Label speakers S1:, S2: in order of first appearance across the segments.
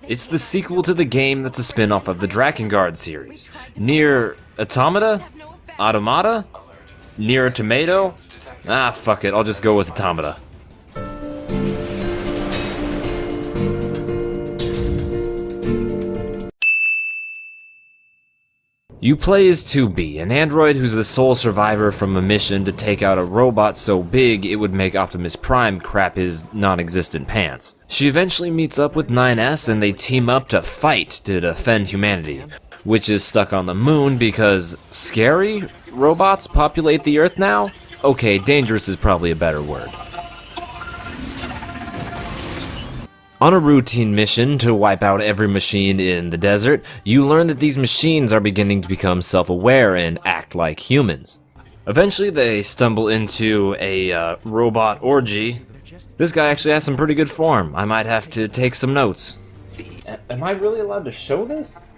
S1: It's the sequel to the game that's a spin-off of the Drakengard series. Nier Automata? Automata? Nier Tomato? Ah, fuck it, I'll just go with Automata. You play as 2B, an android who's the sole survivor from a mission to take out a robot so big it would make Optimus Prime crap his non-existent pants. She eventually meets up with 9S and they team up to fight to defend humanity, which is stuck on the moon because scary robots populate the Earth now? Okay, dangerous is probably a better word. On a routine mission to wipe out every machine in the desert, you learn that these machines are beginning to become self-aware and act like humans. Eventually they stumble into a robot orgy. This guy actually has some pretty good form. I might have to take some notes. Am I really allowed to show this?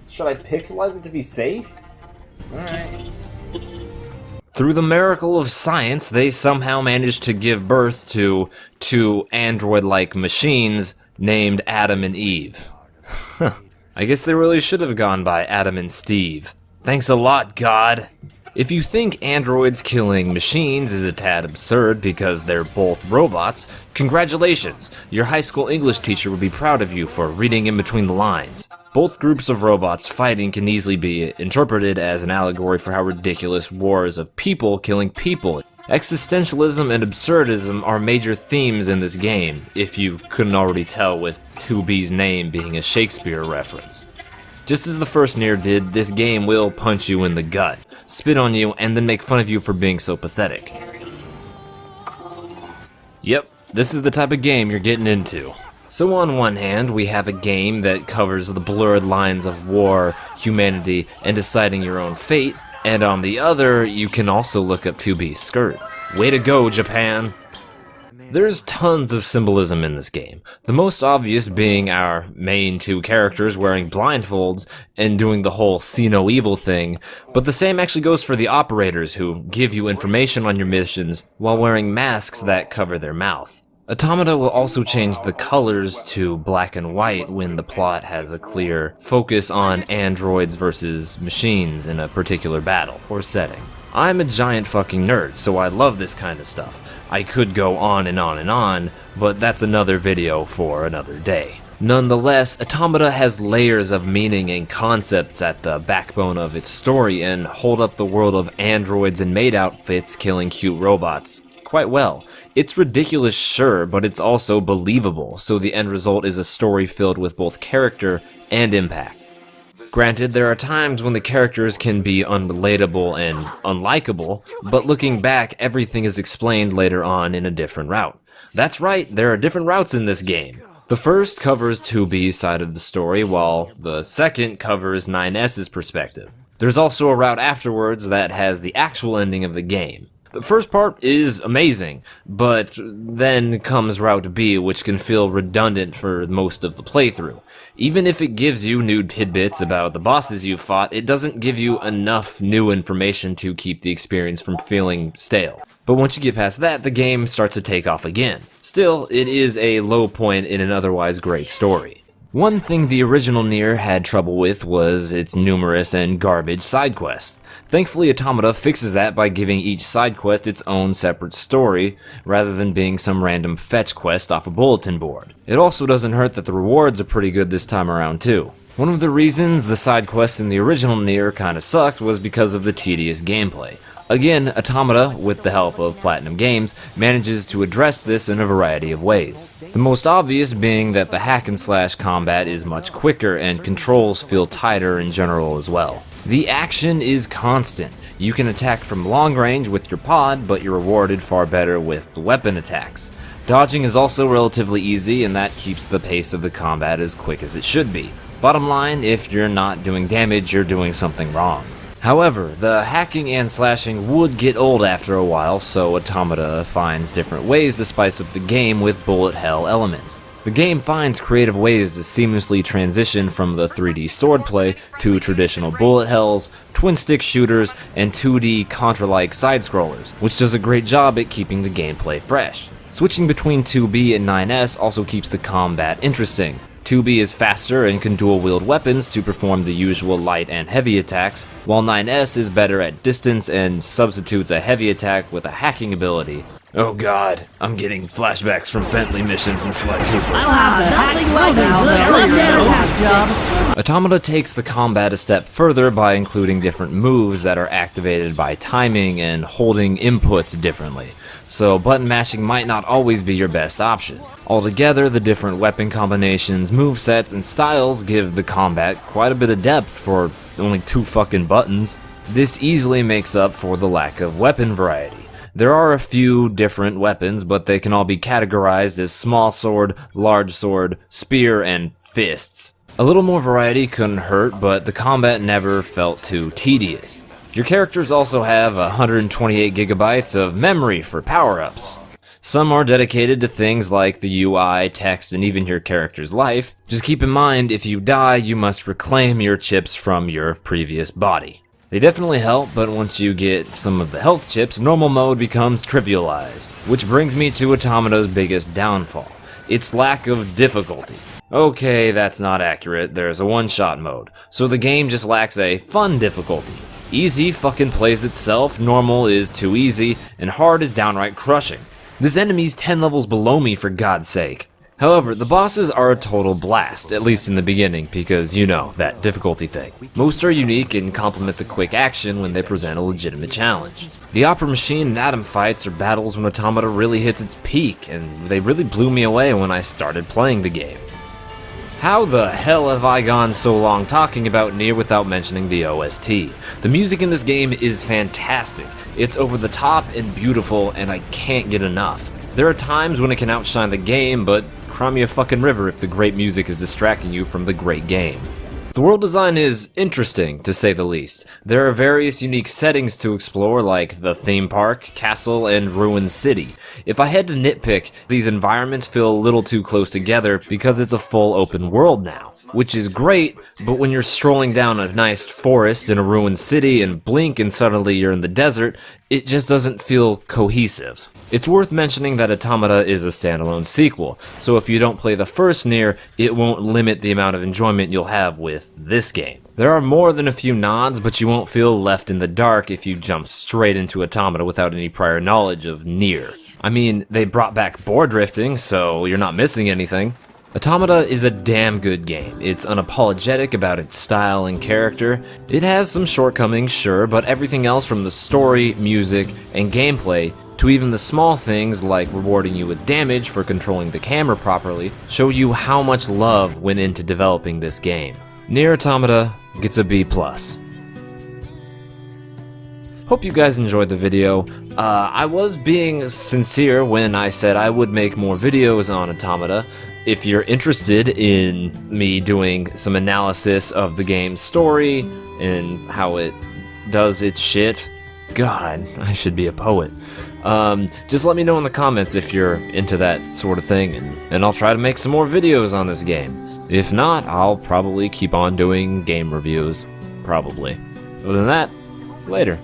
S1: Should I pixelize it to be safe? Alright. Through the miracle of science, they somehow managed to give birth to two android-like machines named Adam and Eve. I guess they really should have gone by Adam and Steve. Thanks a lot, God! If you think androids killing machines is a tad absurd because they're both robots, congratulations! Your high school English teacher would be proud of you for reading in between the lines. Both groups of robots fighting can easily be interpreted as an allegory for how ridiculous wars of people killing people. Existentialism and absurdism are major themes in this game, if you couldn't already tell with 2B's name being a Shakespeare reference. Just as the first Nier did, this game will punch you in the gut, spit on you, and then make fun of you for being so pathetic. Yep, this is the type of game you're getting into. So on one hand, we have a game that covers the blurred lines of war, humanity, and deciding your own fate, and on the other, you can also look up 2B's skirt. Way to go, Japan! There's tons of symbolism in this game, the most obvious being our main two characters wearing blindfolds and doing the whole see no evil thing, but the same actually goes for the operators who give you information on your missions while wearing masks that cover their mouth. Automata will also change the colors to black and white when the plot has a clear focus on androids versus machines in a particular battle or setting. I'm a giant fucking nerd, so I love this kind of stuff. I could go on and on and on, but that's another video for another day. Nonetheless, Automata has layers of meaning and concepts at the backbone of its story and hold up the world of androids and maid outfits killing cute robots quite well. It's ridiculous, sure, but it's also believable, so the end result is a story filled with both character and impact. Granted, there are times when the characters can be unrelatable and unlikable, but looking back, everything is explained later on in a different route. That's right, there are different routes in this game. The first covers 2B's side of the story, while the second covers 9S's perspective. There's also a route afterwards that has the actual ending of the game. The first part is amazing, but then comes Route B, which can feel redundant for most of the playthrough. Even if it gives you new tidbits about the bosses you fought, it doesn't give you enough new information to keep the experience from feeling stale. But once you get past that, the game starts to take off again. Still, it is a low point in an otherwise great story. One thing the original Nier had trouble with was its numerous and garbage side quests. Thankfully, Automata fixes that by giving each side quest its own separate story, rather than being some random fetch quest off a bulletin board. It also doesn't hurt that the rewards are pretty good this time around too. One of the reasons the side quests in the original Nier kinda sucked was because of the tedious gameplay. Again, Automata, with the help of Platinum Games, manages to address this in a variety of ways. The most obvious being that the hack and slash combat is much quicker and controls feel tighter in general as well. The action is constant. You can attack from long range with your pod, but you're rewarded far better with the weapon attacks. Dodging is also relatively easy, and that keeps the pace of the combat as quick as it should be. Bottom line, if you're not doing damage, you're doing something wrong. However, the hacking and slashing would get old after a while, so Automata finds different ways to spice up the game with bullet hell elements. The game finds creative ways to seamlessly transition from the 3D swordplay to traditional bullet hells, twin-stick shooters, and 2D Contra-like side-scrollers, which does a great job at keeping the gameplay fresh. Switching between 2B and 9S also keeps the combat interesting. 2B is faster and can dual-wield weapons to perform the usual light and heavy attacks, while 9S is better at distance and substitutes a heavy attack with a hacking ability. Oh god, I'm getting flashbacks from Bentley missions and Sly Cooper.
S2: I'll have the hacking left job.
S1: Automata takes the combat a step further by including different moves that are activated by timing and holding inputs differently, so button mashing might not always be your best option. Altogether, the different weapon combinations, movesets, and styles give the combat quite a bit of depth for only 2 fucking buttons. This easily makes up for the lack of weapon variety. There are a few different weapons, but they can all be categorized as small sword, large sword, spear, and fists. A little more variety couldn't hurt, but the combat never felt too tedious. Your characters also have 128 gigabytes of memory for power-ups. Some are dedicated to things like the UI, text, and even your character's life. Just keep in mind, if you die, you must reclaim your chips from your previous body. They definitely help, but once you get some of the health chips, normal mode becomes trivialized. Which brings me to Automata's biggest downfall, its lack of difficulty. Okay, that's not accurate, there's a one-shot mode, so the game just lacks a fun difficulty. Easy fucking plays itself, normal is too easy, and hard is downright crushing. This enemy's 10 levels below me, for God's sake. However, the bosses are a total blast, at least in the beginning, because, you know, that difficulty thing. Most are unique and complement the quick action when they present a legitimate challenge. The Opera Machine and Atom fights are battles when Automata really hits its peak, and they really blew me away when I started playing the game. How the hell have I gone so long talking about Nier without mentioning the OST? The music in this game is fantastic. It's over the top and beautiful, and I can't get enough. There are times when it can outshine the game, but cry me a fucking river if the great music is distracting you from the great game. The world design is interesting, to say the least. There are various unique settings to explore, like the theme park, castle, and ruined city. If I had to nitpick, these environments feel a little too close together because it's a full open world now, which is great, but when you're strolling down a nice forest in a ruined city and blink and suddenly you're in the desert, it just doesn't feel cohesive. It's worth mentioning that Automata is a standalone sequel, so if you don't play the first Nier, it won't limit the amount of enjoyment you'll have with this game. There are more than a few nods, but you won't feel left in the dark if you jump straight into Automata without any prior knowledge of Nier. I mean, they brought back board drifting, so you're not missing anything. Automata is a damn good game. It's unapologetic about its style and character. It has some shortcomings, sure, but everything else from the story, music, and gameplay to even the small things like rewarding you with damage for controlling the camera properly show you how much love went into developing this game. Nier Automata gets a B+. Hope you guys enjoyed the video. I was being sincere when I said I would make more videos on Automata. If you're interested in me doing some analysis of the game's story and how it does its shit, God, I should be a poet. Just let me know in the comments if you're into that sort of thing, and I'll try to make some more videos on this game. If not, I'll probably keep on doing game reviews. Probably. Other than that, later.